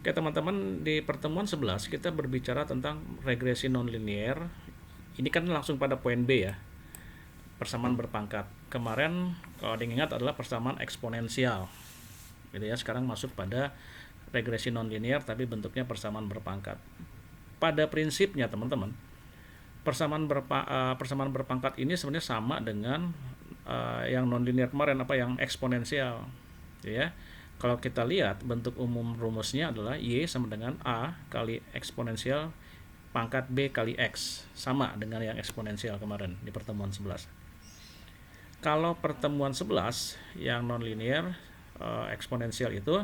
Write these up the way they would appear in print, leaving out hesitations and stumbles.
Oke teman-teman, di pertemuan 11 kita berbicara tentang regresi nonlinier. Ini kan langsung pada poin B ya, persamaan berpangkat. Kemarin kalau diingat adalah persamaan eksponensial, gitu ya. Sekarang masuk pada regresi nonlinier tapi bentuknya persamaan berpangkat. Pada prinsipnya teman-teman, persamaan berpangkat ini sebenarnya sama dengan yang nonlinier kemarin, yang eksponensial, ya. Kalau kita lihat bentuk umum rumusnya adalah Y sama dengan A kali eksponensial pangkat B kali X, sama dengan yang eksponensial kemarin di pertemuan 11. Kalau pertemuan 11 yang nonlinier eksponensial itu,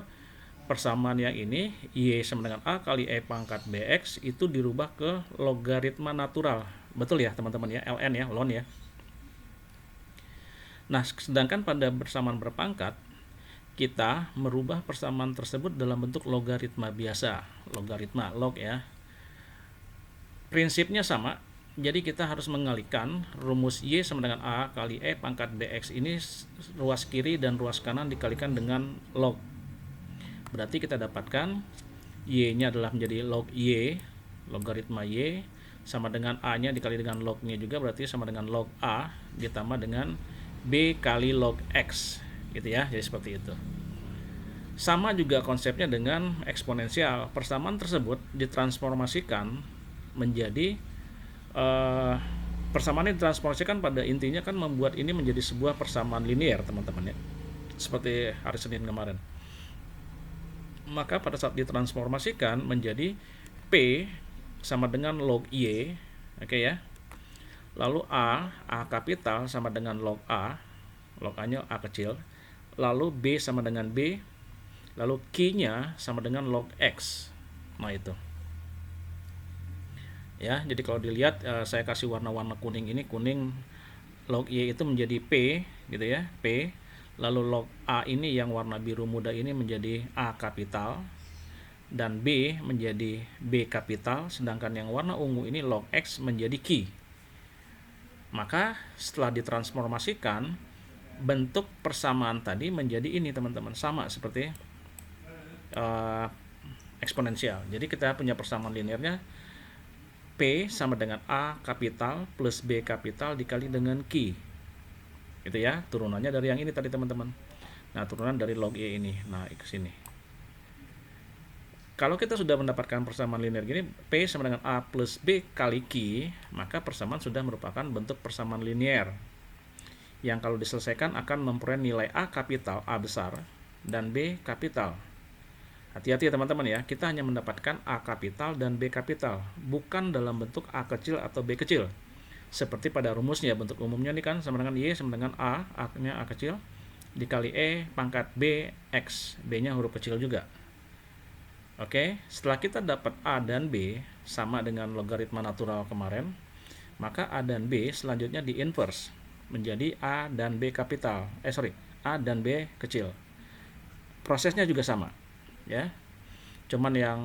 persamaan yang ini Y sama dengan A kali E pangkat BX itu dirubah ke logaritma natural. Betul ya teman-teman ya, ln ya, ln ya. Nah, sedangkan pada persamaan berpangkat kita merubah persamaan tersebut dalam bentuk logaritma biasa, logaritma log ya. Prinsipnya sama, jadi kita harus mengalihkan rumus Y sama dengan A kali E pangkat BX ini, ruas kiri dan ruas kanan dikalikan dengan log. Berarti kita dapatkan Y-nya adalah menjadi log Y, logaritma Y, sama dengan A-nya dikali dengan log-nya juga, berarti sama dengan log A ditambah dengan B kali log X, gitu ya. Jadi seperti itu. Sama juga konsepnya dengan eksponensial. Persamaan tersebut ditransformasikan menjadi persamaan ini ditransformasikan pada intinya kan membuat ini menjadi sebuah persamaan linier teman-teman ya, seperti hari Senin kemarin. Maka pada saat ditransformasikan menjadi P sama dengan log Y, oke ya. Lalu A kapital sama dengan log A, log A-nya A kecil. Lalu B sama dengan B, lalu Q-nya sama dengan log X. Nah itu. Ya, jadi kalau dilihat saya kasih warna-warna kuning ini, kuning log Y itu menjadi P, gitu ya, P. Lalu log A ini yang warna biru muda ini menjadi A kapital, dan B menjadi B kapital, sedangkan yang warna ungu ini log X menjadi Q. Maka setelah ditransformasikan, bentuk persamaan tadi menjadi ini teman-teman, sama seperti eksponensial. Jadi kita punya persamaan linearnya P sama dengan A kapital plus B kapital dikali dengan Q, gitu ya. Turunannya dari yang ini tadi teman-teman. Nah, turunan dari log Y ini. Nah, ke sini. Kalau kita sudah mendapatkan persamaan linear gini, P sama dengan A plus B kali Q, maka persamaan sudah merupakan bentuk persamaan linear yang kalau diselesaikan akan memperoleh nilai A kapital, A besar, dan B kapital. Hati-hati ya teman-teman ya, kita hanya mendapatkan A kapital dan B kapital, bukan dalam bentuk A kecil atau B kecil. Seperti pada rumusnya, bentuk umumnya ini kan sama dengan Y sama dengan A-nya A kecil, dikali E pangkat B X, B-nya huruf kecil juga. Oke, setelah kita dapat A dan B sama dengan logaritma natural kemarin, maka A dan B selanjutnya di-inverse menjadi A dan B kapital. A dan B kecil. Prosesnya juga sama, ya. Cuman yang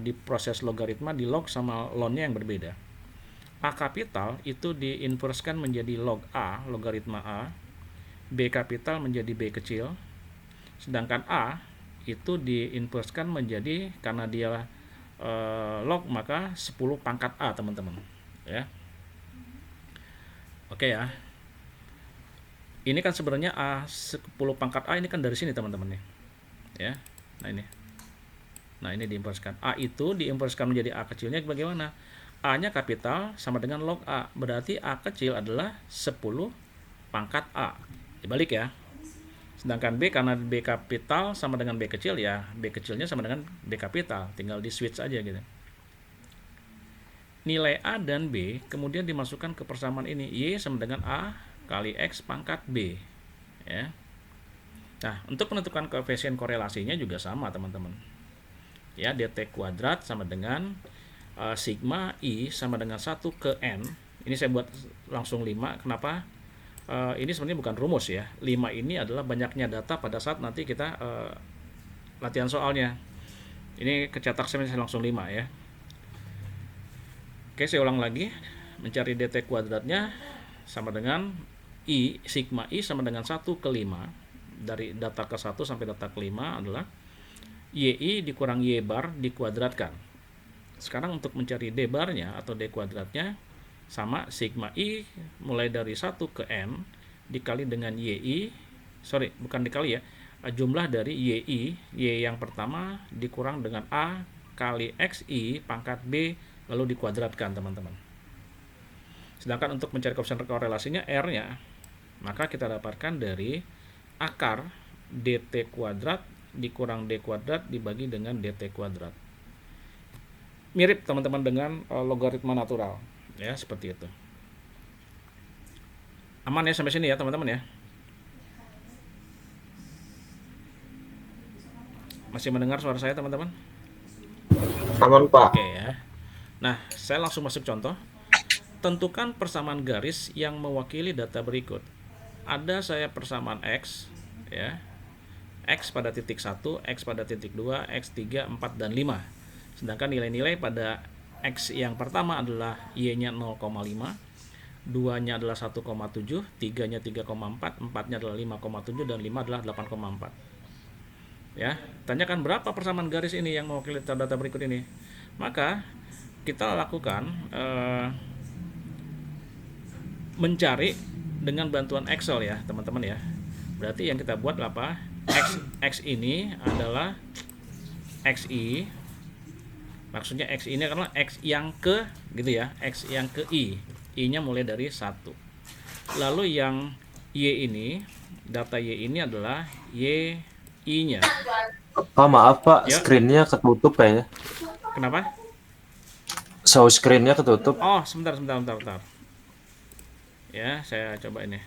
di proses logaritma di log sama ln-nya yang berbeda. A kapital itu di-inversekan menjadi log A, logaritma A. B kapital menjadi B kecil. Sedangkan A itu diinverskan menjadi, karena dia log, maka 10 pangkat A teman-teman ya. Oke ya, ini kan sebenarnya A 10 pangkat A ini kan dari sini teman-teman nih ya. Nah ini diinverskan, A itu diinverskan menjadi A kecilnya bagaimana? A nya kapital sama dengan log A, berarti A kecil adalah 10 pangkat A, dibalik ya. Sedangkan B karena B kapital sama dengan B kecil, ya B kecilnya sama dengan B kapital, tinggal di switch aja gitu. Nilai A dan B kemudian dimasukkan ke persamaan ini, Y sama dengan A kali X pangkat B ya. Nah, untuk menentukan koefisien korelasinya juga sama teman-teman ya, dt kuadrat sama dengan sigma I sama dengan 1 ke N. Ini saya buat langsung 5, kenapa? Ini sebenarnya bukan rumus ya. 5 ini adalah banyaknya data pada saat nanti kita latihan soalnya. Ini kecetak saya langsung 5 ya. Oke, saya ulang lagi. Mencari dt kuadratnya sama dengan I, sigma I sama dengan 1 ke 5. Dari data ke 1 sampai data ke 5 adalah YI dikurang Y bar dikuadratkan. Sekarang untuk mencari D barnya atau D kuadratnya, sama sigma I mulai dari 1 ke N dikali dengan YI, bukan dikali ya, jumlah dari YI, Y yang pertama dikurang dengan A kali XI pangkat B lalu dikuadratkan, teman-teman. Sedangkan untuk mencari koefisien korelasinya R-nya, maka kita dapatkan dari akar DT kuadrat dikurang D kuadrat dibagi dengan DT kuadrat. Mirip teman-teman dengan logaritma natural, ya, seperti itu. Aman ya sampai sini ya teman-teman ya? Masih mendengar suara saya teman-teman? Aman, Pak. Oke ya. Nah, saya langsung masuk contoh. Tentukan persamaan garis yang mewakili data berikut. Ada saya persamaan X, ya. X pada titik 1, X pada titik 2, X 3, 4, dan 5. Sedangkan nilai-nilai pada X yang pertama adalah Y-nya 0,5, 2-nya adalah 1,7, 3-nya 3,4, 4-nya adalah 5,7, dan 5 adalah 8,4. Ya, tanyakan berapa persamaan garis ini yang mewakili data berikut ini. Maka kita lakukan mencari dengan bantuan Excel ya teman-teman ya. Berarti yang kita buat apa? X ini adalah XI, maksudnya X ini adalah X yang ke gitu ya, X yang ke I nya mulai dari 1. Lalu yang Y ini, data Y ini adalah Y I nya. Pak, maaf Pak, Ya, screen-nya ketutup kayaknya. kenapa? Show screen-nya ketutup. Oh, sebentar. Ya, saya coba ini.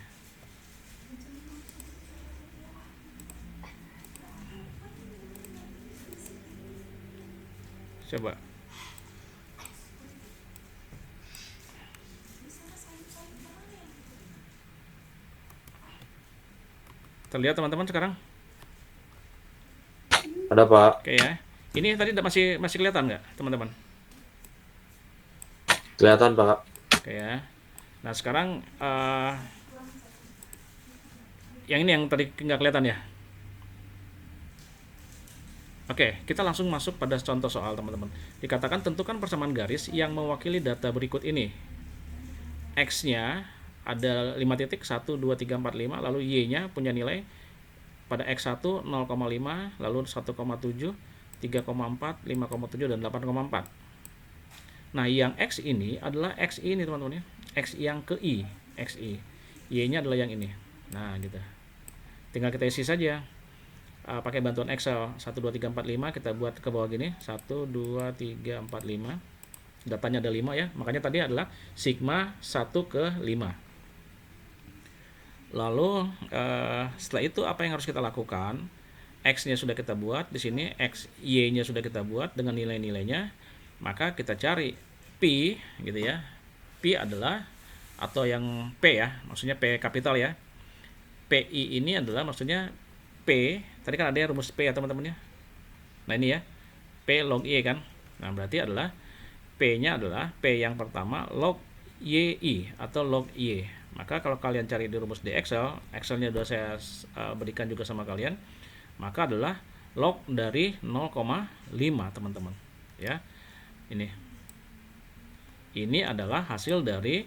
Coba. Terlihat teman-teman sekarang? Ada Pak. Oke ya. Ini tadi masih kelihatan nggak, teman-teman? Kelihatan Pak. Oke ya. Nah, sekarang yang ini yang tadi nggak kelihatan ya. Oke, kita langsung masuk pada contoh soal, teman-teman. Dikatakan tentukan persamaan garis yang mewakili data berikut ini. X-nya ada 5 titik, 1, 2, 3, 4, 5, lalu Y-nya punya nilai pada X1 0,5, lalu 1,7, 3,4, 5,7, dan 8,4. Nah, yang X ini adalah X ini teman-teman ya. X yang ke I, XI. Y-nya adalah yang ini. Nah, gitu. Tinggal kita isi saja. Pakai bantuan Excel 1, 2, 3, 4, 5 kita buat ke bawah gini 1, 2, 3, 4, 5. Datanya ada 5 ya, makanya tadi adalah sigma 1 ke 5. Lalu setelah itu apa yang harus kita lakukan? X-nya sudah kita buat di sini, Y-nya sudah kita buat dengan nilai-nilainya. Maka kita cari P gitu ya. P adalah, atau yang P ya, maksudnya P kapital ya. PI ini adalah maksudnya P, tadi kan ada ya rumus P ya teman-teman ya. Nah ini ya, P log Y kan. Nah berarti adalah P-nya adalah P yang pertama log YI atau log Y. Maka kalau kalian cari di rumus di Excel, Excelnya sudah saya berikan juga sama kalian, maka adalah log dari 0,5 teman-teman. Ya, ini adalah hasil dari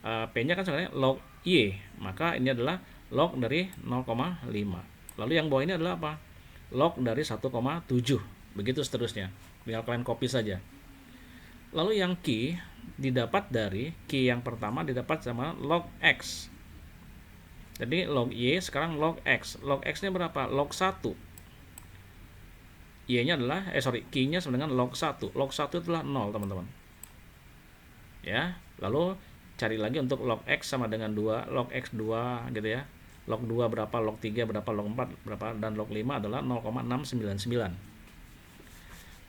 P-nya kan sebenarnya log Y, maka ini adalah log dari 0,5. Lalu yang bawah ini adalah apa? Log dari 1,7. Begitu seterusnya. Tinggal kalian copy saja. Lalu yang Q didapat dari Q yang pertama didapat sama log X. Jadi log Y sekarang log X. Log X-nya berapa? Log 1. Y-nya adalah Q-nya sama dengan log 1. Log 1 adalah 0, teman-teman. Ya, lalu cari lagi untuk log X sama dengan 2, log X 2 gitu ya. Log 2 berapa, log 3 berapa, log 4 berapa, dan log 5 adalah 0,699.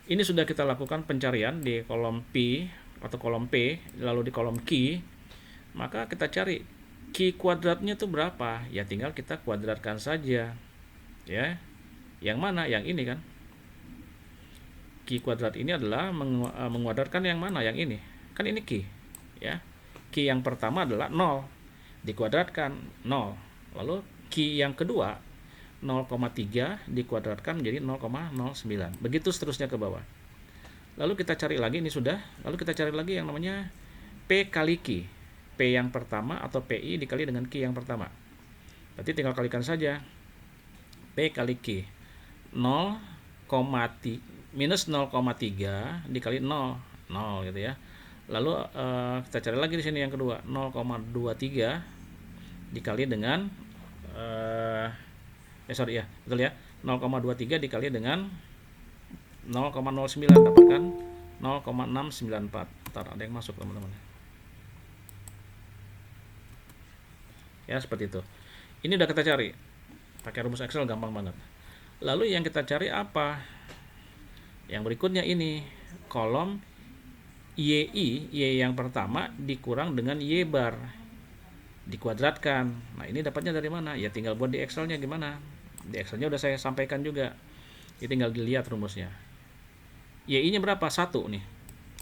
Ini sudah kita lakukan pencarian di kolom P atau kolom P, lalu di kolom Q. Maka kita cari Q kuadratnya itu berapa? Ya tinggal kita kuadratkan saja. Ya. Yang mana? Yang ini kan. Q kuadrat ini adalah menguadratkan yang mana? Yang ini. Kan ini Q. Ya. Q yang pertama adalah 0. Dikuadratkan 0. Lalu Q yang kedua 0,3 dikuadratkan menjadi 0,09. Begitu seterusnya ke bawah. Lalu kita cari lagi, ini sudah. Lalu kita cari lagi yang namanya P kali Q. P yang pertama atau PI dikali dengan Q yang pertama. Berarti tinggal kalikan saja. P kali Q. 0,3 minus 0,3 dikali 0 gitu ya. Lalu kita cari lagi di sini yang kedua, 0,23 dikali dengan 0,23 dikali dengan 0,09 dapatkan 0,694. Ntar ada yang masuk teman-teman. Ya, seperti itu. Ini udah kita cari. Pakai rumus Excel gampang banget. Lalu yang kita cari apa? Yang berikutnya ini, kolom YI, Y yang pertama dikurang dengan Y bar. Dikuadratkan. Nah, ini dapatnya dari mana? Ya tinggal buat di Excelnya gimana? Di Excelnya udah saya sampaikan juga. Jadi tinggal dilihat rumusnya. YI-nya berapa? 1 nih.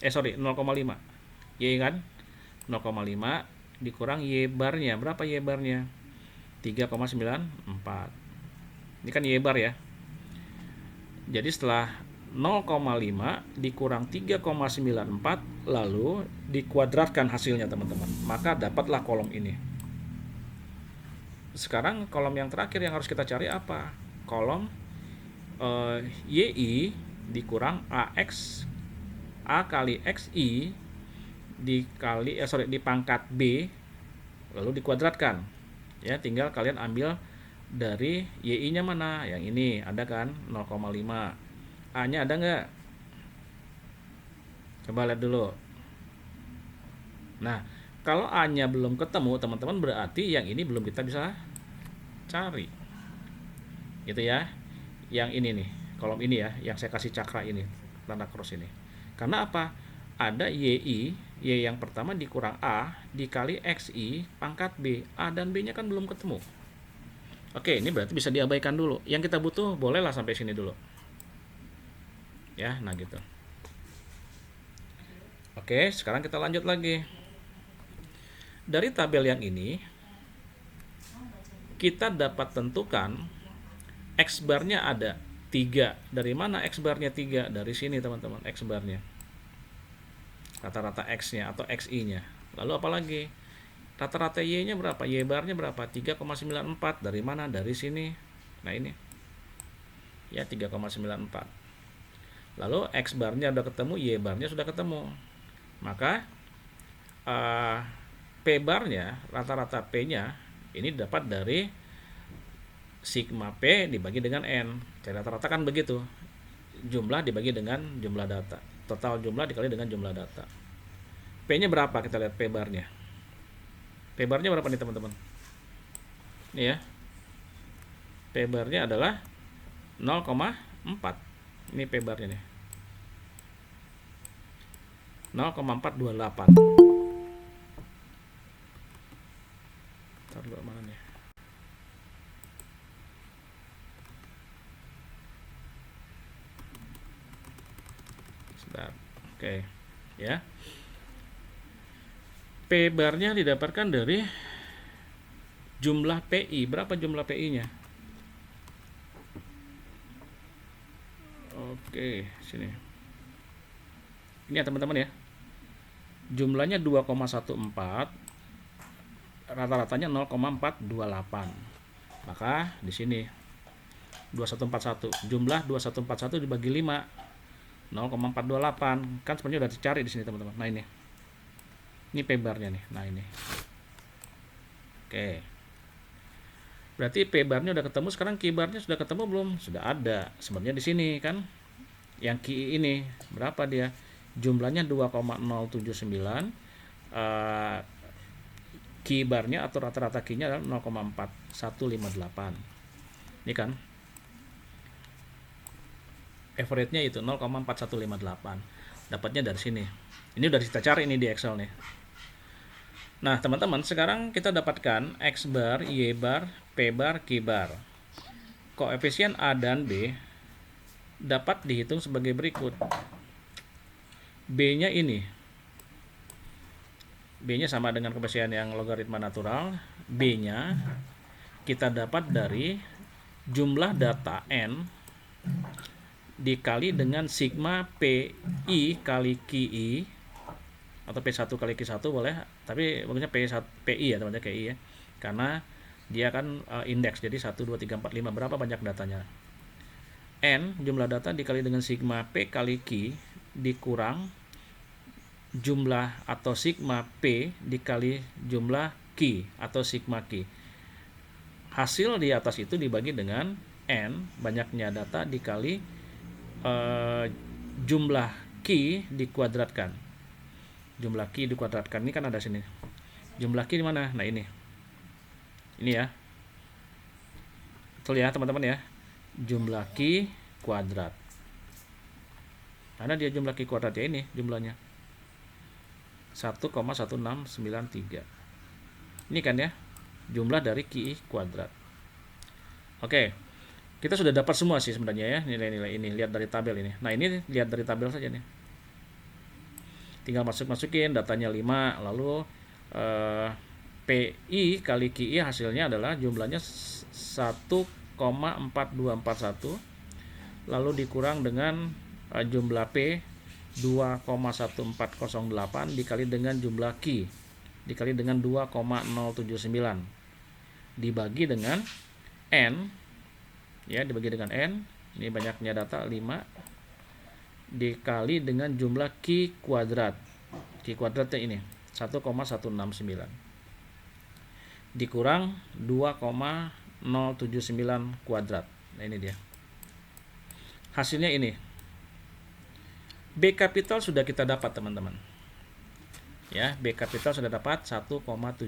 0,5. Y kan? 0,5 dikurang Y barnya. Berapa Y barnya? 3,94. Ini kan Y bar ya. Jadi setelah 0,5 dikurang 3,94 lalu dikuadratkan hasilnya teman-teman. Maka dapatlah kolom ini. Sekarang kolom yang terakhir yang harus kita cari apa? Kolom YI dikurang AX A kali XI dikali dipangkat B lalu dikuadratkan. Ya, tinggal kalian ambil dari YI-nya mana? Yang ini ada kan 0,5. A-nya ada nggak? Coba lihat dulu. Nah, kalau A-nya belum ketemu, teman-teman, berarti yang ini belum kita bisa cari. Gitu ya. Yang ini nih, kolom ini ya, yang saya kasih cakra ini, tanda cross ini. Karena apa? Ada YI, Y yang pertama dikurang A dikali XI pangkat B. A dan B-nya kan belum ketemu. Oke, ini berarti bisa diabaikan dulu. Yang kita butuh bolehlah sampai sini dulu. Ya, nah gitu. Oke, sekarang kita lanjut lagi. Dari tabel yang ini kita dapat tentukan X barnya ada 3. Dari mana X barnya 3? Dari sini teman-teman, X barnya. Rata-rata X-nya atau XI-nya. Lalu apa lagi? Rata-rata Y-nya berapa? Y barnya berapa? 3,94. Dari mana? Dari sini. Nah ini. Ya, 3,94. Lalu X barnya sudah ketemu, Y barnya sudah ketemu. Maka P barnya, rata-rata P-nya ini dapat dari sigma P dibagi dengan N. Jadi rata-rata kan begitu. Jumlah dibagi dengan jumlah data. Total jumlah dikali dengan jumlah data. P-nya berapa? Kita lihat P barnya. P barnya berapa nih teman-teman? Ini ya. P barnya adalah 0,4. Ini P barnya nih. 0,428. Taruh mana nih? Sebentar. Oke, ya. P barnya didapatkan dari jumlah PI. Berapa jumlah PI-nya? Oke, sini. Ini ya teman-teman ya. Jumlahnya 2,14. Rata-ratanya 0,428. Maka di sini 2141. Jumlah 2141 dibagi 5. 0,428. Kan sebenarnya udah dicari di sini teman-teman. Nah ini. Ini P barnya nih. Nah ini. Oke. Berarti P barnya udah ketemu, sekarang Q barnya sudah ketemu belum? Sudah ada. Sebenarnya di sini kan. Yang Q ini berapa dia? Jumlahnya 2,079. Q barnya atau rata-rata Q-nya adalah 0,4158. Ini kan. Average-nya itu 0,4158. Dapatnya dari sini. Ini udah kita cari ini di Excel nih. Nah, teman-teman, sekarang kita dapatkan X bar, Y bar, P bar, Q bar. Koefisien A dan B dapat dihitung sebagai berikut. B-nya ini. B-nya sama dengan koefisien yang logaritma natural. B-nya kita dapat dari jumlah data N dikali dengan sigma PI kali QI, atau P1 kali Q1 boleh, tapi maksudnya PI ya teman-teman, KI ya, karena dia kan indeks, jadi 1, 2, 3, 4, 5, berapa banyak datanya. N jumlah data dikali dengan sigma P kali Q dikurang jumlah atau sigma P dikali jumlah Q atau sigma Q. Hasil di atas itu dibagi dengan N, banyaknya data, dikali jumlah Q dikuadratkan. Jumlah Q dikuadratkan, ini kan ada sini. Jumlah Q di mana? Nah ini ya. Betul ya teman-teman ya. Jumlah Q kuadrat. Karena dia jumlah Q kuadrat ya, ini jumlahnya 1,1693. Ini kan ya, jumlah dari Q kuadrat. Oke, kita sudah dapat semua sih sebenarnya ya, nilai-nilai ini. Lihat dari tabel ini. Nah ini lihat dari tabel saja nih. Tinggal masukin datanya 5, lalu PI kali QI hasilnya adalah jumlahnya 1,4241, lalu dikurang dengan jumlah P 2,1408 dikali dengan jumlah Q dikali dengan 2,079 dibagi dengan N ya, dibagi dengan N, ini banyaknya data 5, dikali dengan jumlah Q kuadrat. Q kuadratnya ini 1,169 dikurang 2,079 kuadrat. Nah ini dia. Hasilnya ini. B kapital sudah kita dapat teman-teman. Ya, B kapital sudah dapat 1,7532.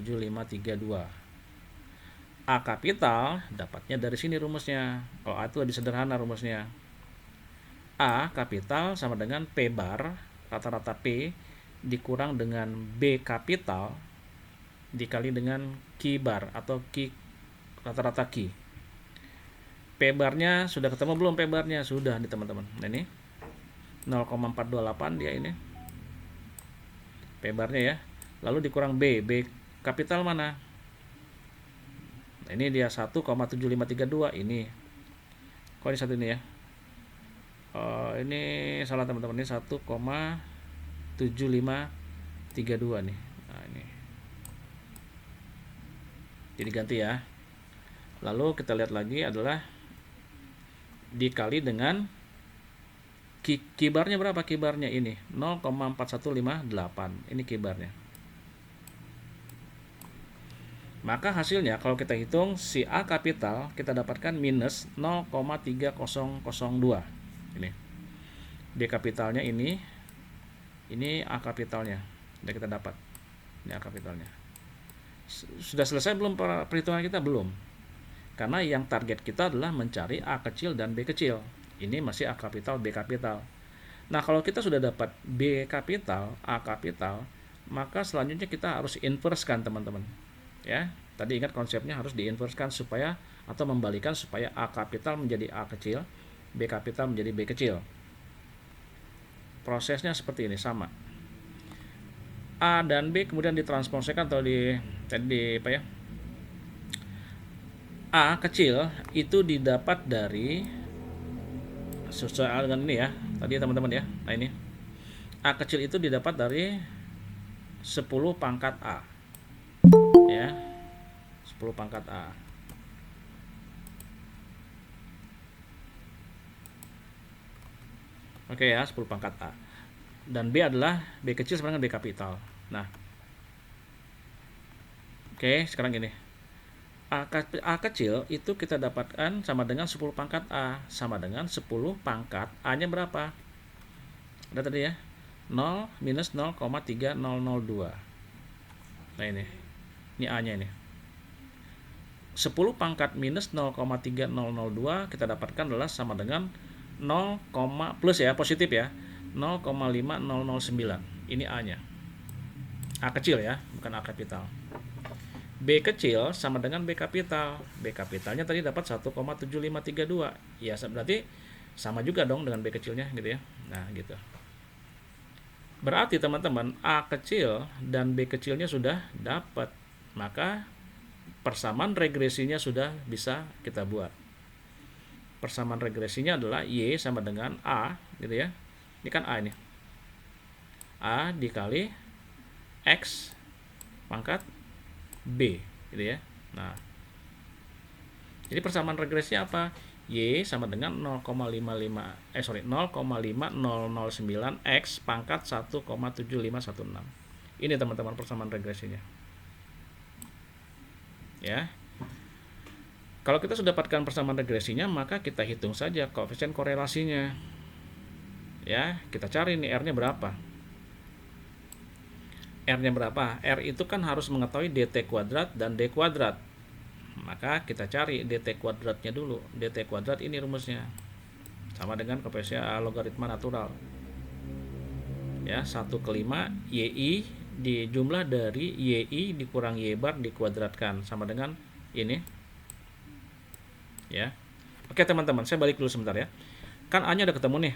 A kapital dapatnya dari sini rumusnya. Kalau A itu lebih sederhana rumusnya. A kapital sama dengan P bar, rata-rata P, dikurang dengan B kapital dikali dengan Q bar atau Q rata-rata Q. P barnya sudah ketemu belum? P barnya sudah nih teman-teman. Nah ini 0,428 dia ini. P barnya ya. Lalu dikurang B. B kapital mana? Nah, ini dia 1,7532 ini. Kok ini satu ini ya? Ini salah teman-teman, ini 1,7532 nih. Nah, ini. Jadi ganti ya. Lalu kita lihat lagi adalah dikali dengan kibarnya berapa? Kibarnya ini 0,4158. Ini kibarnya. Maka hasilnya kalau kita hitung si A kapital kita dapatkan minus 0,3002. Ini. B kapitalnya ini A kapitalnya. Sudah kita dapat. Ini A kapitalnya. Sudah selesai belum perhitungan kita? Belum. Karena yang target kita adalah mencari A kecil dan B kecil. Ini masih A kapital, B kapital. Nah, kalau kita sudah dapat B kapital, A kapital, maka selanjutnya kita harus inversekan teman-teman. Ya, tadi ingat konsepnya harus diinversekan supaya atau membalikan supaya A kapital menjadi A kecil, B kapital menjadi B kecil. Prosesnya seperti ini, sama. A dan B kemudian ditransformasikan atau A kecil itu didapat dari sesuai dengan ini ya. Tadi teman-teman ya. Nah ini. A kecil itu didapat dari 10 pangkat A. Ya. 10 pangkat A. Oke ya, 10 pangkat A. Dan B adalah B kecil sama dengan B kapital. Nah. Oke, sekarang ini. A kecil itu kita dapatkan sama dengan 10 pangkat A, sama dengan 10 pangkat A-nya berapa? Ada tadi ya, 0 minus 0,3002. Nah ini A-nya ini. 10 pangkat minus 0,3002 kita dapatkan adalah sama dengan 0, plus ya, positif ya, 0,5009. Ini A-nya. A kecil ya, bukan A kapital. B kecil sama dengan B kapital. B kapitalnya tadi dapat 1,7532. Ya, berarti sama juga dong dengan B kecilnya gitu ya. Nah, gitu. Berarti teman-teman A kecil dan B kecilnya sudah dapat. Maka persamaan regresinya sudah bisa kita buat. persamaan regresinya adalah Y sama dengan A gitu ya. Ini kan A ini. A dikali X pangkat B gitu ya. Nah, jadi persamaan regresinya apa? Y sama dengan 0,509 X pangkat 1,7516. Ini teman-teman persamaan regresinya. Ya. Kalau kita sudah dapatkan persamaan regresinya, maka kita hitung saja koefisien korelasinya. Ya, kita cari nih R-nya berapa. R-nya berapa? R itu kan harus mengetahui dt kuadrat dan d kuadrat. Maka kita cari dt kuadratnya dulu. Dt kuadrat ini rumusnya. Sama dengan koefisien logaritma natural. Ya, 1/5 YI di jumlah dari YI dikurang Y bar dikuadratkan sama dengan ini. Ya. Oke teman-teman, saya balik dulu sebentar ya. Kan A-nya udah ketemu nih.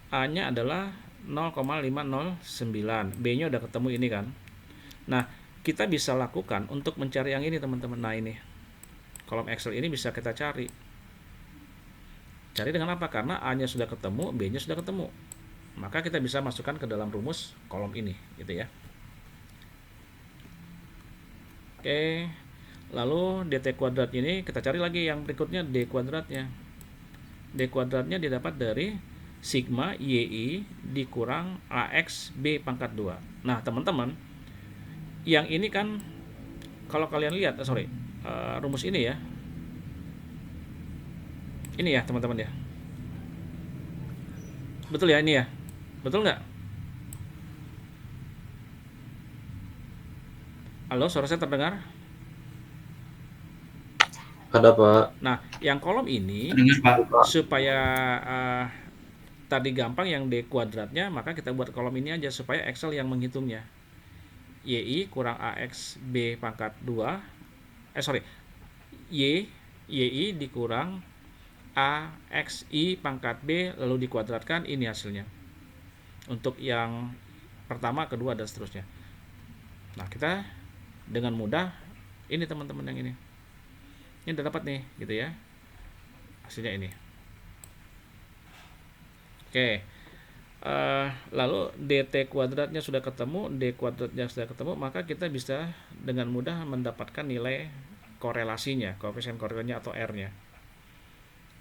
A-nya adalah 0,509. B-nya udah ketemu ini kan. Nah, kita bisa lakukan untuk mencari yang ini teman-teman. Nah, ini. Kolom Excel ini bisa kita cari. Cari dengan apa? Karena A-nya sudah ketemu, B-nya sudah ketemu. Maka kita bisa masukkan ke dalam rumus kolom ini, gitu ya. Oke. Lalu dt kuadrat ini kita cari lagi yang berikutnya d kuadratnya. D kuadratnya didapat dari sigma YI dikurang AX B pangkat 2. Nah teman-teman, yang ini kan kalau kalian lihat, rumus ini ya. Ini ya teman-teman ya. Betul ya ini ya? Betul nggak? Halo, suara saya terdengar? Ada, Pak. Nah, yang kolom ini supaya tadi gampang yang D kuadratnya, maka kita buat kolom ini aja supaya Excel yang menghitungnya. YI kurang AX B pangkat 2. YI dikurang AXI pangkat B lalu dikuadratkan, ini hasilnya. Untuk yang pertama, kedua, dan seterusnya. Nah, kita dengan mudah ini teman-teman yang ini. Ini udah dapat nih, gitu ya. Hasilnya ini. Oke. Lalu dt kuadratnya sudah ketemu, d kuadratnya sudah ketemu, maka kita bisa dengan mudah mendapatkan nilai korelasinya, koefisien korelasinya atau R-nya.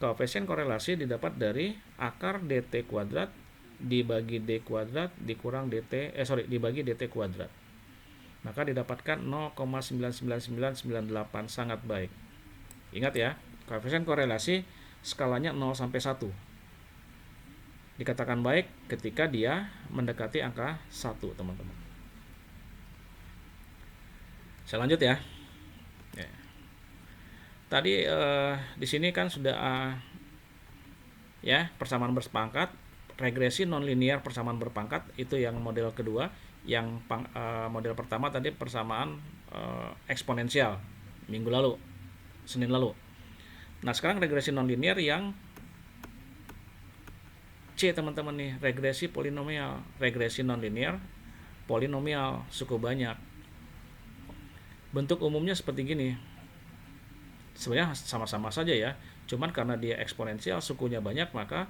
Koefisien korelasi didapat dari akar dt kuadrat dibagi d kuadrat dikurang dibagi dt kuadrat. Maka didapatkan 0,99998, sangat baik. Ingat ya, koefisien korelasi skalanya 0 sampai 1. Dikatakan baik ketika dia mendekati angka 1, teman-teman. Saya lanjut ya. Tadi di sini kan sudah ya, persamaan berpangkat, regresi nonlinear persamaan berpangkat, itu yang model kedua. Yang model pertama tadi persamaan eksponensial minggu lalu, Senin lalu. Nah, sekarang regresi nonlinear yang C, teman-teman nih, regresi polinomial. Regresi nonlinear polinomial, suku banyak. Bentuk umumnya seperti gini. Sebenarnya sama-sama saja ya, cuman karena dia eksponensial, sukunya banyak, maka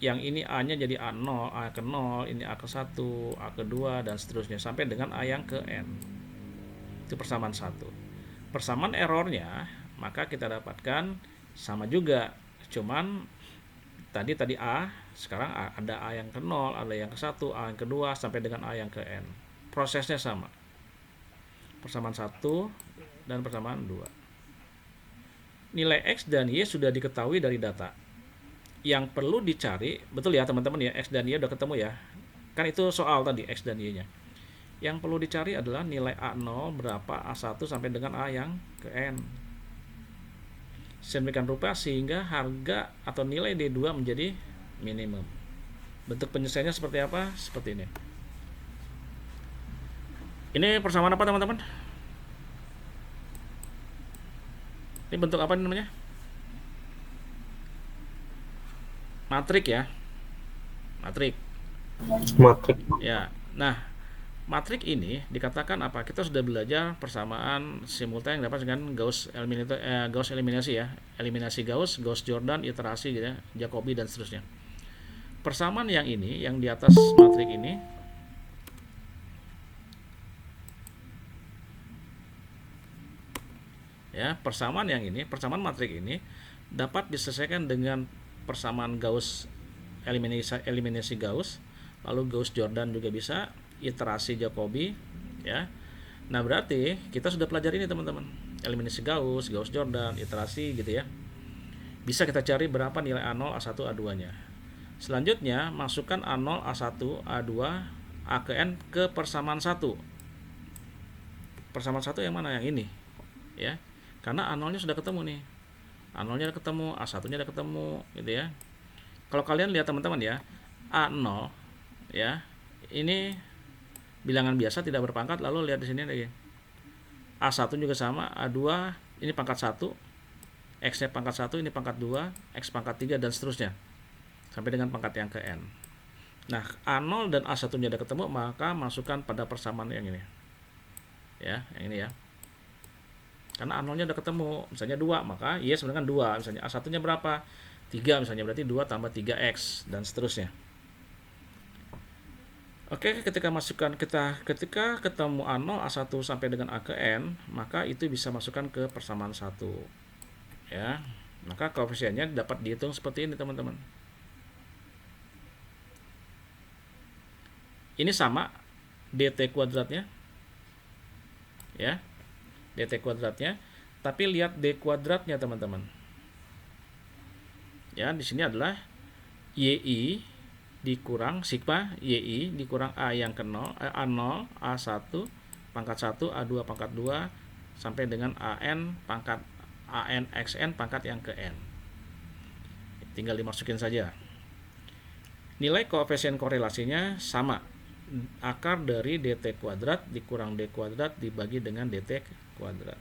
yang ini A-nya jadi A0, A ke 0, ini A ke 1, A ke 2, dan seterusnya sampai dengan A yang ke N. Itu persamaan 1. Persamaan errornya, maka kita dapatkan sama juga, cuman tadi A, sekarang ada A yang ke 0, ada yang ke 1, A yang ke 2, sampai dengan A yang ke N. Prosesnya sama. Persamaan 1 dan persamaan 2. Nilai X dan Y sudah diketahui dari data. Yang perlu dicari, betul ya teman-teman ya, X dan Y udah ketemu ya. Kan itu soal tadi, X dan Y-nya. Yang perlu dicari adalah nilai A0 berapa, A1 sampai dengan A yang ke N. Sedemikian rupa sehingga harga atau nilai D2 menjadi minimum. Bentuk penyelesaiannya seperti apa? Seperti ini. Ini persamaan apa teman-teman? Ini bentuk apa namanya? Matrik ya. Matrik. Matrik. Ya. Nah, Matrik ini dikatakan apa? Kita sudah belajar persamaan simultan yang dapat dengan Gauss eliminasi ya, eliminasi Gauss, Gauss Jordan, iterasi gitu ya, Jacobi dan seterusnya. Persamaan yang ini, yang di atas matrik ini, ya, persamaan yang ini, persamaan matrik ini dapat diselesaikan dengan persamaan Gauss eliminasi Gauss, lalu Gauss Jordan juga bisa, iterasi Jacobi ya. Nah, berarti kita sudah pelajari ini teman-teman. Eliminasi Gauss, Gauss Jordan, iterasi gitu ya. Bisa kita cari berapa nilai A0, A1, A2-nya. Selanjutnya, masukkan A0, A1, A2, A ke N ke persamaan 1. Persamaan 1 yang mana? Yang ini. Ya. Karena A0-nya sudah ketemu nih. A0-nya udah ketemu, A1-nya udah ketemu gitu ya. Kalau kalian lihat teman-teman ya, A0 ya, ini bilangan biasa tidak berpangkat, lalu lihat di sini lagi. A1 juga sama, A2 ini pangkat 1, X-nya pangkat 1, ini pangkat 2, X pangkat 3 dan seterusnya. Sampai dengan pangkat yang ke N. Nah, A0 dan A1-nya udah ketemu, maka masukkan pada persamaan yang ini. Ya, yang ini ya. Karena A0-nya udah ketemu, misalnya 2, maka Y sama dengan 2. Misalnya A1-nya berapa? 3 misalnya, berarti 2 tambah 3X dan seterusnya. Oke, ketika ketemu A0, A1 sampai dengan A ke N, maka itu bisa masukkan ke persamaan 1. Ya. Maka koefisiennya dapat dihitung seperti ini, teman-teman. Ini sama dt kuadratnya. Ya. dt kuadratnya, tapi lihat d kuadratnya, teman-teman. Ya, di sini adalah YI dikurang sigma YI dikurang A yang ke 0, A0, A1 pangkat 1, A2 pangkat 2 sampai dengan AN pangkat AN XN pangkat yang ke N. Tinggal dimasukin saja. Nilai koefisien korelasinya sama. Akar dari dt kuadrat dikurang d kuadrat dibagi dengan dt kuadrat.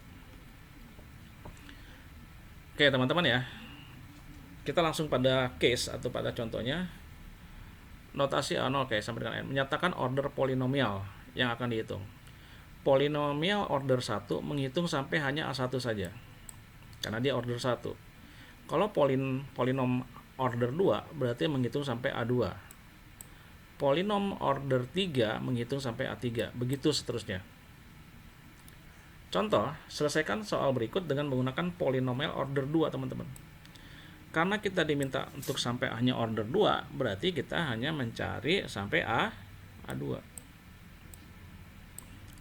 Oke, teman-teman ya. Kita langsung pada case atau pada contohnya. Notasi A0 oke, sampai dengan N menyatakan order polinomial yang akan dihitung. Polinomial order 1 menghitung sampai hanya A1 saja. Karena dia order 1. Kalau polinom order 2 berarti menghitung sampai A2. Polinom order 3 menghitung sampai A3. Begitu seterusnya. Contoh, selesaikan soal berikut dengan menggunakan polinomial order 2, teman-teman. Karena kita diminta untuk sampai hanya order 2, berarti kita hanya mencari sampai A2.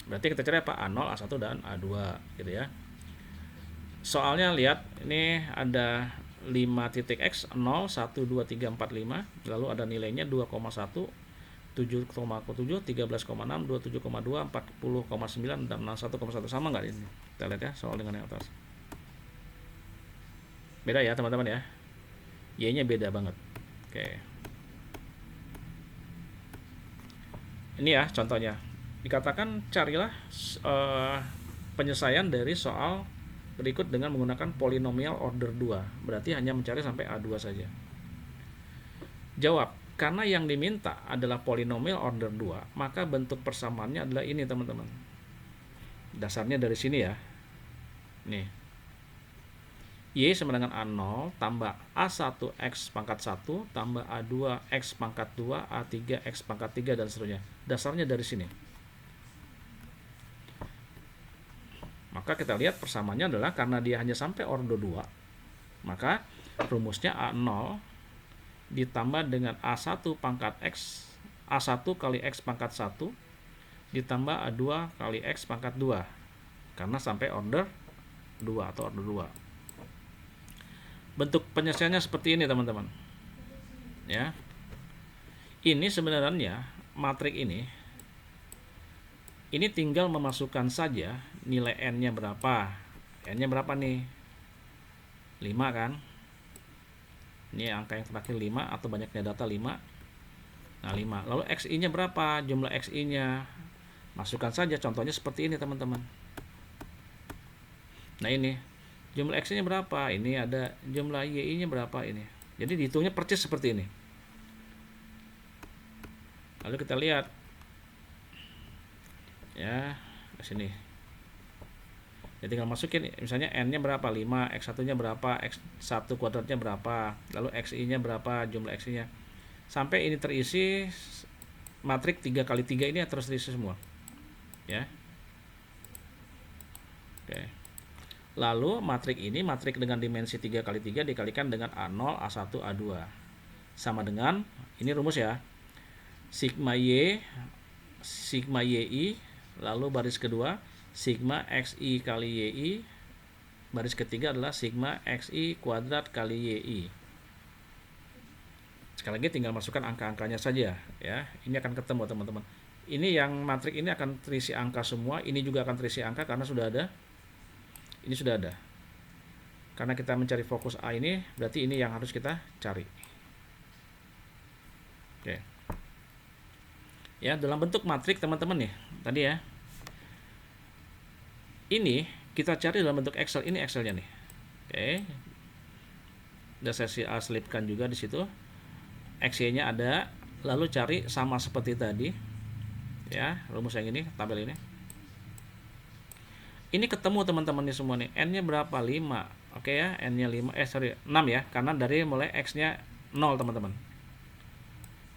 Berarti kita cari apa? A0, A1 dan A2 gitu ya. Soalnya lihat, ini ada 5 titik X, 0, 1, 2, 3, 4, 5. Lalu ada nilainya 2,1, 7,7, 13,6, 27,2, 40,9, dan 61,1. Sama nggak ini? Kita lihat ya soal dengan yang atas. Beda ya teman-teman ya. Y-nya beda banget. Oke. Ini ya contohnya. Dikatakan carilah penyelesaian dari soal berikut dengan menggunakan polinomial order 2. Berarti hanya mencari sampai A2 saja. Jawab, karena yang diminta adalah polinomial order 2, maka bentuk persamaannya adalah ini, teman-teman. Dasarnya dari sini ya. Nih. Y sama dengan A0 tambah A1 X pangkat 1 tambah A2 X pangkat 2 A3 X pangkat 3 dan seterusnya. Dasarnya dari sini. Maka kita lihat persamaannya adalah karena dia hanya sampai order 2, maka rumusnya A0 ditambah dengan A1 pangkat X, A1 kali X pangkat 1 ditambah A2 kali X pangkat 2 karena sampai order 2 atau order 2. Bentuk penyelesaiannya seperti ini, teman-teman. Ya. Ini sebenarnya matrik ini tinggal memasukkan saja nilai N-nya berapa. N-nya berapa nih? 5 kan? Ini angka yang terakhir 5 atau banyaknya data 5. Nah, 5. Lalu XI-nya berapa? Jumlah XI-nya. Masukkan saja contohnya seperti ini, teman-teman. Nah, ini. Jumlah X-nya berapa? Ini ada jumlah Y-nya berapa ini. Jadi dihitungnya persis seperti ini. Lalu kita lihat. Ya, ke sini. Jadi tinggal masukin misalnya n-nya berapa, 5, x1-nya berapa, x1 kuadratnya berapa, lalu xi-nya berapa, jumlah xi-nya. Sampai ini terisi, matrik 3 kali 3 ini terus terisi semua. Ya. Oke. Lalu matrik ini, matrik dengan dimensi 3 kali 3 dikalikan dengan A0, A1, A2. Sama dengan, ini rumus ya, sigma y, sigma yi, lalu baris kedua, sigma xi kali yi, baris ketiga adalah sigma xi kuadrat kali yi. Sekali lagi tinggal masukkan angka-angkanya saja ya. Ini akan ketemu teman-teman. Ini yang matrik ini akan terisi angka semua, ini juga akan terisi angka karena sudah ada. Ini sudah ada. Karena kita mencari fokus A ini, berarti ini yang harus kita cari. Oke. Ya, dalam bentuk matrik teman-teman nih. Tadi ya. Ini kita cari dalam bentuk Excel, ini Excelnya nih. Oke. Udah saya selipkan juga di situ. XY-nya ada, lalu cari sama seperti tadi. Ya, rumus yang ini, tabel ini. Ini ketemu teman-teman nih semua nih. N-nya berapa? 5. Oke ya, N-nya 5. 6 ya, karena dari mulai X-nya 0 teman-teman.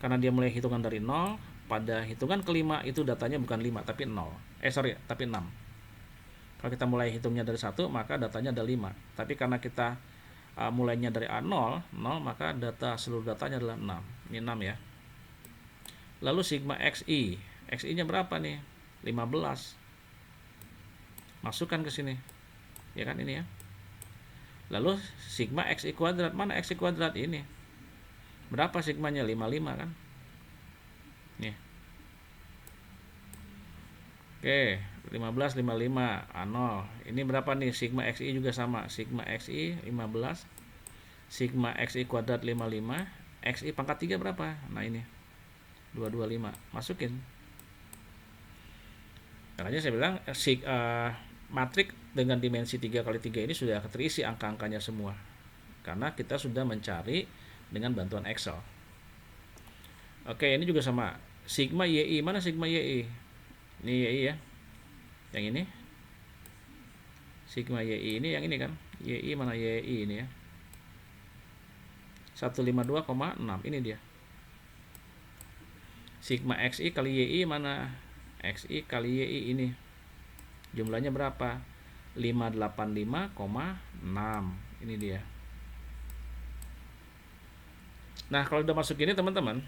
Karena dia mulai hitungan dari 0, pada hitungan kelima itu datanya bukan 5 tapi 0. Tapi 6. Kalau kita mulai hitungnya dari 1, maka datanya ada 5. Tapi karena kita mulainya dari A0, 0, maka data seluruh datanya adalah 6. Ini 6 ya. Lalu sigma xi. Xi-nya berapa nih? 15. Masukkan ke sini. Ya kan ini ya. Lalu sigma xi kuadrat. Mana xi kuadrat ini? Berapa sigmanya? 55 kan? Nih. Oke, 15, 55, A0. Ini berapa nih? Sigma xi juga sama. Sigma xi 15. Sigma xi kuadrat 55. Xi pangkat 3 berapa? Nah ini. 225. Masukin. Makanya saya bilang matrik dengan dimensi 3 kali 3 ini sudah terisi angka-angkanya semua. Karena kita sudah mencari dengan bantuan Excel. Oke, ini juga sama. Sigma yi. Mana sigma yi? Ini yi ya. Yang ini. Sigma yi ini yang ini kan. Yi mana yi ini ya. 152,6. Ini dia. Sigma xi kali yi mana? Xi kali yi ini. Jumlahnya berapa? 585,6. Ini dia. Nah, kalau udah masuk ini teman-teman,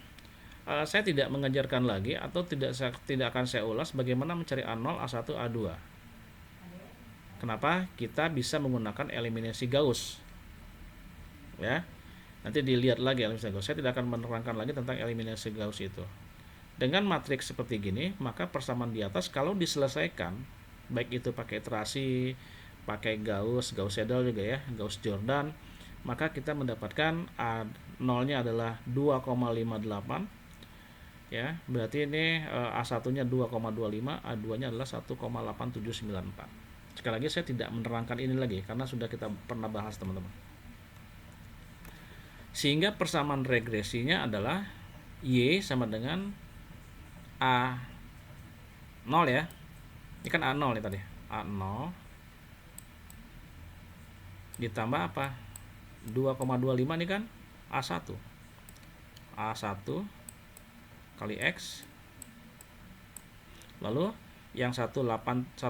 saya tidak mengajarkan lagi atau tidak akan saya ulas bagaimana mencari A0, A1, A2. Kenapa? Kita bisa menggunakan eliminasi Gauss. Ya. Nanti dilihat lagi eliminasi Gauss. Saya tidak akan menerangkan lagi tentang eliminasi Gauss itu. Dengan matriks seperti gini, maka persamaan di atas kalau diselesaikan, baik itu pakai iterasi, pakai Gauss Seidel juga ya, Gauss Jordan, maka kita mendapatkan A0-nya adalah 2,58. Ya, berarti ini A1-nya 2,25, A2-nya adalah 1,8794. Sekali lagi saya tidak menerangkan ini lagi karena sudah kita pernah bahas teman-teman. Sehingga persamaan regresinya adalah Y sama dengan A0 ya. Ini kan A0 nih tadi. A0 ditambah apa? 2,25 nih kan A1. A1 kali X. Lalu yang 1,8794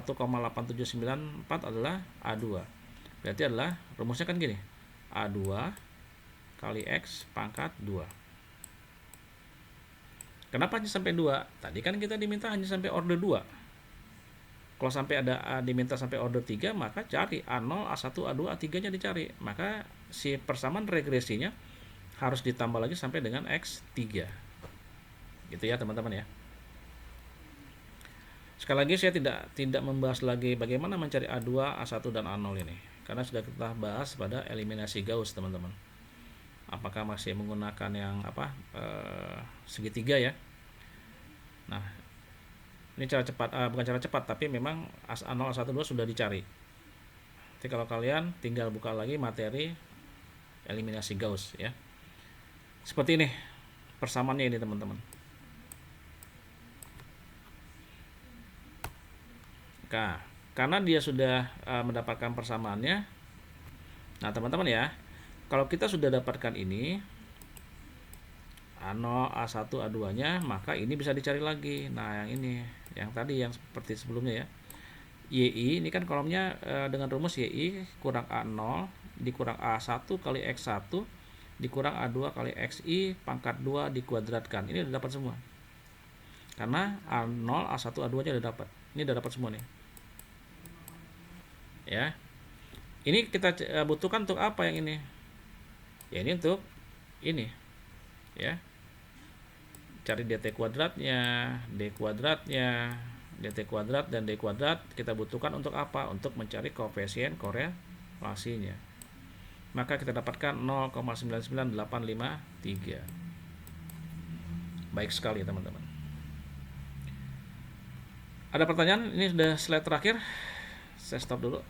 adalah A2. Berarti adalah rumusnya kan gini. A2 kali X pangkat 2. Kenapa hanya sampai 2? Tadi kan kita diminta hanya sampai order 2. Kalau sampai ada diminta sampai order 3, maka cari A0, A1, A2, A3-nya dicari. Maka si persamaan regresinya harus ditambah lagi sampai dengan X3. Gitu ya teman-teman ya. Sekali lagi saya tidak membahas lagi bagaimana mencari A2, A1 dan A0 ini. Karena sudah kita bahas pada eliminasi Gauss teman-teman. Apakah masih menggunakan yang segitiga ya. Nah, ini cara cepat, bukan cara cepat, tapi memang A0, A1, A2 sudah dicari. Jadi kalau kalian tinggal buka lagi materi eliminasi Gauss ya. Seperti ini persamaannya ini teman-teman. Nah, karena dia sudah mendapatkan persamaannya. Nah, teman-teman ya, kalau kita sudah dapatkan ini A0, A1, A2-nya, maka ini bisa dicari lagi. Nah, yang ini, yang tadi yang seperti sebelumnya ya. YI ini kan kolomnya dengan rumus YI kurang A0 dikurang A1 kali X1 dikurang A2 kali XI pangkat 2 dikuadratkan. Ini udah dapat semua. Karena A0, A1, A2-nya udah dapat. Ini udah dapat semua nih. Ya. Ini kita butuhkan untuk apa yang ini? Ya ini untuk ini. Ya. Cari dt kuadratnya, d kuadratnya, dt kuadrat dan d kuadrat kita butuhkan untuk apa? Untuk mencari koefisien korelasinya. Maka kita dapatkan 0,99853. Baik sekali teman-teman. Ada pertanyaan? Ini sudah slide terakhir. Saya stop dulu.